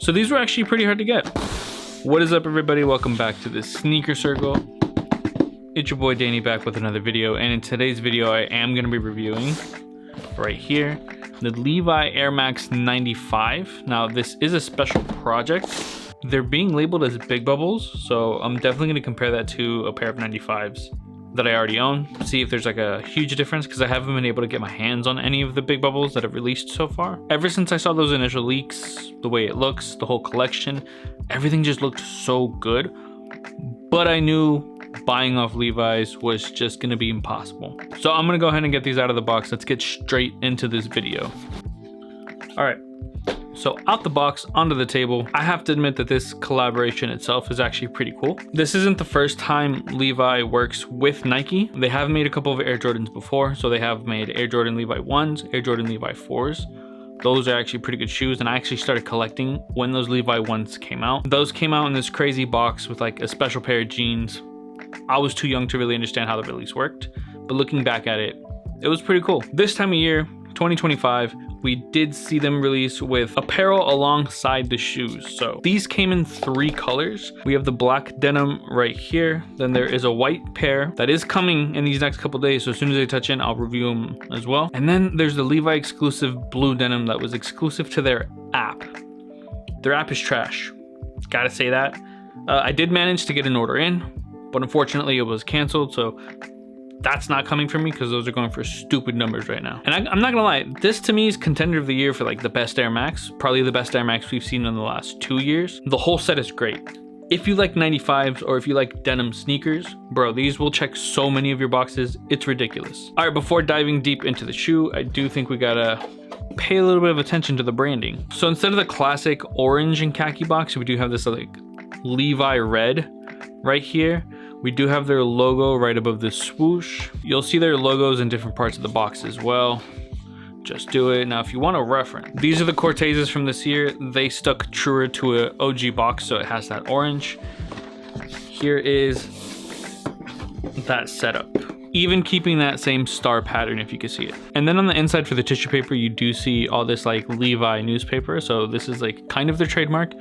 So these were actually pretty hard to get. What is up, everybody? Welcome back to the Sneaker Circle. It's your boy Danny back with another video, and in today's video I am going to be reviewing right here the Levi Air Max 95. Now this is a special project. They're being labeled as big bubbles, so I'm definitely going to compare that to a pair of 95s that I already own, see if there's like a huge difference, because I haven't been able to get my hands on any of the big bubbles that have released so far. Ever since I saw those initial leaks, the way it looks, the whole collection, everything just looked so good, but I knew buying off Levi's was just gonna be impossible. So I'm gonna go ahead and get these out of the box. Let's get straight into this video. All right. So out the box, onto the table. I have to admit that this collaboration itself is actually pretty cool. This isn't the first time Levi works with Nike. They have made a couple of Air Jordans before. So they have made Air Jordan Levi 1s, Air Jordan Levi 4s. Those are actually pretty good shoes, and I actually started collecting when those Levi 1s came out. Those came out in this crazy box with like a special pair of jeans. I was too young to really understand how the release worked, but looking back at it, it was pretty cool. This time of year, 2025, we did see them release with apparel alongside the shoes. So these came in 3 colors. We have the black denim right here. Then there is a white pair that is coming in these next couple days. So as soon as they touch in, I'll review them as well. And then there's the Levi exclusive blue denim that was exclusive to their app. Their app is trash. Gotta say that. I did manage to get an order in, but unfortunately it was canceled. So that's not coming from me because those are going for stupid numbers right now. And I'm not gonna lie, this to me is contender of the year for like the best Air Max, probably the best Air Max we've seen in the last 2 years. The whole set is great. If you like 95s or if you like denim sneakers, bro, these will check so many of your boxes. It's ridiculous. All right, before diving deep into the shoe, I do think we gotta pay a little bit of attention to the branding. So instead of the classic orange and khaki box, we do have this like Levi red right here. We do have their logo right above the swoosh. You'll see their logos in different parts of the box as well. Just do it. Now, if you want to reference, these are the Cortezes from this year. They stuck truer to an OG box, so it has that orange. Here is that setup. Even keeping that same star pattern, if you can see it. And then on the inside for the tissue paper, you do see all this like Levi newspaper. So this is like kind of their trademark.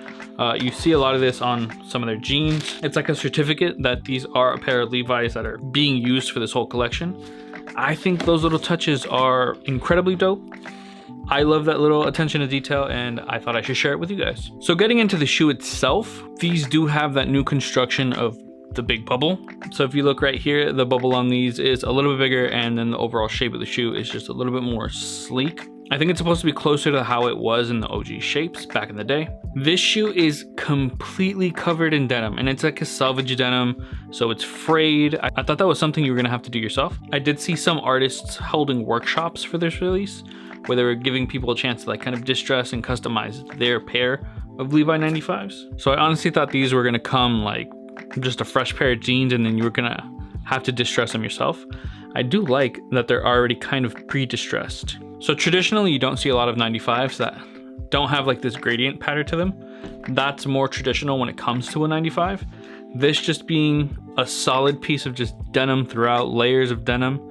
You see a lot of this on some of their jeans. It's like a certificate that these are a pair of Levi's that are being used for this whole collection. I think those little touches are incredibly dope. I love that little attention to detail, and I thought I should share it with you guys. So getting into the shoe itself, these do have that new construction of the big bubble. So if you look right here, the bubble on these is a little bit bigger, and then the overall shape of the shoe is just a little bit more sleek. I think it's supposed to be closer to how it was in the OG shapes back in the day. This shoe is completely covered in denim, and it's like a selvage denim, so it's frayed. I thought that was something you were gonna have to do yourself. I did see some artists holding workshops for this release, where they were giving people a chance to like kind of distress and customize their pair of Levi 95s. So I honestly thought these were gonna come like just a fresh pair of jeans, and then you were gonna have to distress them yourself. I do like that they're already kind of pre-distressed. So traditionally you don't see a lot of 95s that don't have like this gradient pattern to them. That's more traditional when it comes to a 95. This just being a solid piece of just denim throughout, layers of denim,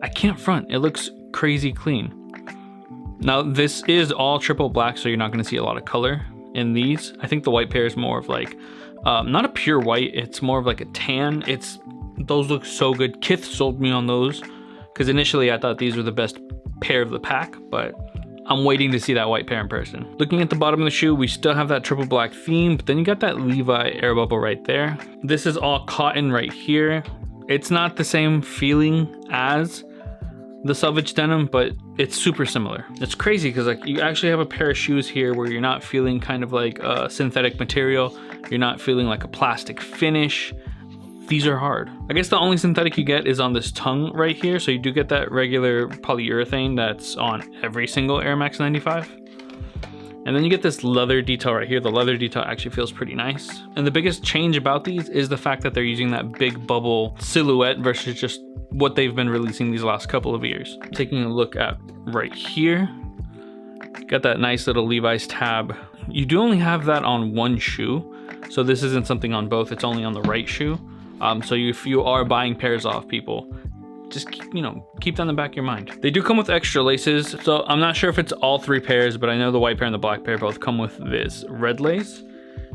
I can't front. It looks crazy clean. Now this is all triple black, so you're not gonna see a lot of color in these. I think the white pair is more of like not a pure white, it's more of like a tan. Those look so good. Kith sold me on those because initially I thought these were the best pair of the pack, but I'm waiting to see that white pair in person. Looking at the bottom of the shoe, we still have that triple black theme, but then you got that Levi air bubble right there. This is all cotton right here. It's not the same feeling as the selvage denim, but it's super similar. It's crazy because like you actually have a pair of shoes here where you're not feeling kind of like a synthetic material. You're not feeling like a plastic finish. These are hard. I guess the only synthetic you get is on this tongue right here. So you do get that regular polyurethane that's on every single Air Max 95. And then you get this leather detail right here. The leather detail actually feels pretty nice. And the biggest change about these is the fact that they're using that big bubble silhouette versus just what they've been releasing these last couple of years. Taking a look at right here, got that nice little Levi's tab. You do only have that on one shoe. So this isn't something on both, it's only on the right shoe. So if you are buying pairs off people, just keep that in the back of your mind. They do come with extra laces, so I'm not sure if it's all 3 pairs, but I know the white pair and the black pair both come with this red lace.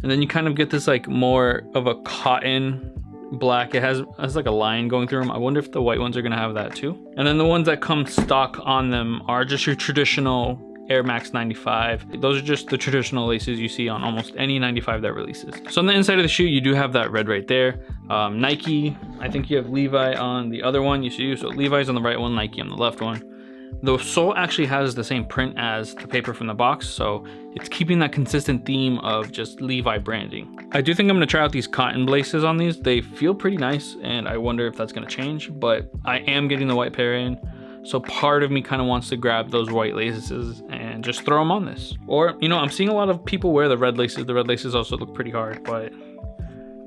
And then you kind of get this like more of a cotton black. It has like a line going through them. I wonder if the white ones are gonna have that too. And then the ones that come stock on them are just your traditional Air Max 95. Those are just the traditional laces you see on almost any 95 that releases. So on the inside of the shoe, you do have that red right there. Nike, I think you have Levi on the other one. You see, so Levi's on the right one, Nike on the left one. The sole actually has the same print as the paper from the box, so it's keeping that consistent theme of just Levi branding. I do think I'm gonna try out these cotton laces on these. They feel pretty nice, and I wonder if that's gonna change, but I am getting the white pair in. So part of me kind of wants to grab those white laces and just throw them on this. Or, I'm seeing a lot of people wear the red laces. The red laces also look pretty hard, but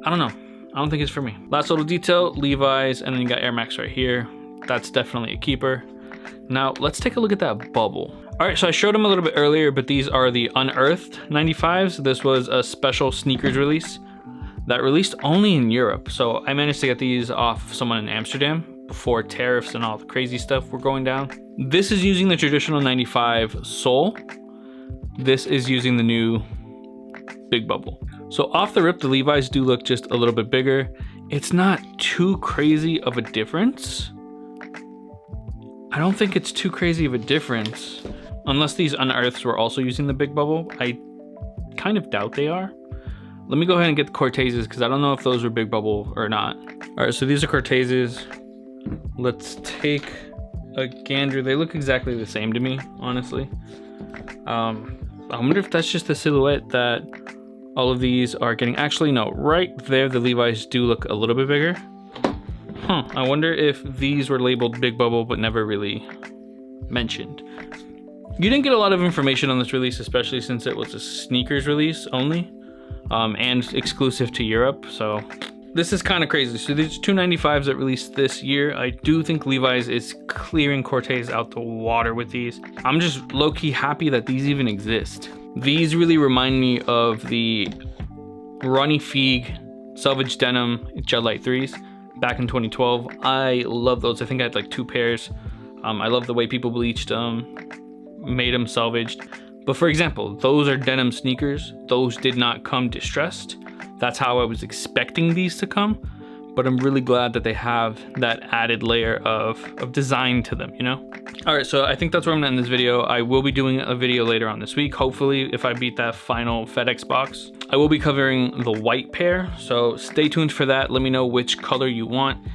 I don't know. I don't think it's for me. Last little detail, Levi's, and then you got Air Max right here. That's definitely a keeper. Now, let's take a look at that bubble. All right, so I showed them a little bit earlier, but these are the unearthed 95s. This was a special sneakers release that released only in Europe. So I managed to get these off someone in Amsterdam before tariffs and all the crazy stuff were going down. This is using the traditional 95 sole. This is using the new big bubble. So off the rip, the Levi's do look just a little bit bigger. It's not too crazy of a difference. I don't think it's too crazy of a difference, unless these unearths were also using the big bubble. I kind of doubt they are. Let me go ahead and get the Cortezes, because I don't know if those were big bubble or not. All right, so these are Cortezes. Let's take a gander. They look exactly the same to me, honestly. I wonder if that's just the silhouette that all of these are getting. Actually, no, right there, the Levi's do look a little bit bigger. I wonder if these were labeled big bubble but never really mentioned. You didn't get a lot of information on this release, especially since it was a sneakers release only, and exclusive to Europe, so this is kind of crazy. So these 295s that released this year, I do think Levi's is clearing Cortez out the water with these. I'm just low-key happy that these even exist. These really remind me of the Ronnie Fieg Selvedge Denim Gel Light 3s back in 2012. I love those. I think I had like 2 pairs. I love the way people bleached them, made them salvaged. But for example, those are denim sneakers. Those did not come distressed. That's how I was expecting these to come, but I'm really glad that they have that added layer of design to them, All right, so I think that's where I'm gonna end this video. I will be doing a video later on this week, hopefully, if I beat that final FedEx box. I will be covering the white pair, so stay tuned for that. Let me know which color you want.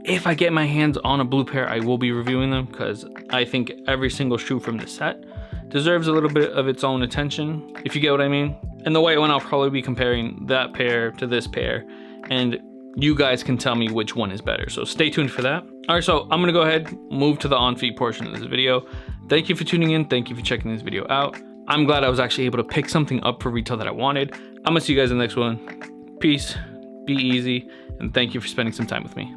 If I get my hands on a blue pair, I will be reviewing them, because I think every single shoe from the set deserves a little bit of its own attention, if you get what I mean. And the white one, I'll probably be comparing that pair to this pair, and you guys can tell me which one is better. So stay tuned for that. All right, so I'm gonna go ahead, move to the on-feet portion of this video. Thank you for tuning in. Thank you for checking this video out. I'm glad I was actually able to pick something up for retail that I wanted. I'm gonna see you guys in the next one. Peace, be easy, and thank you for spending some time with me.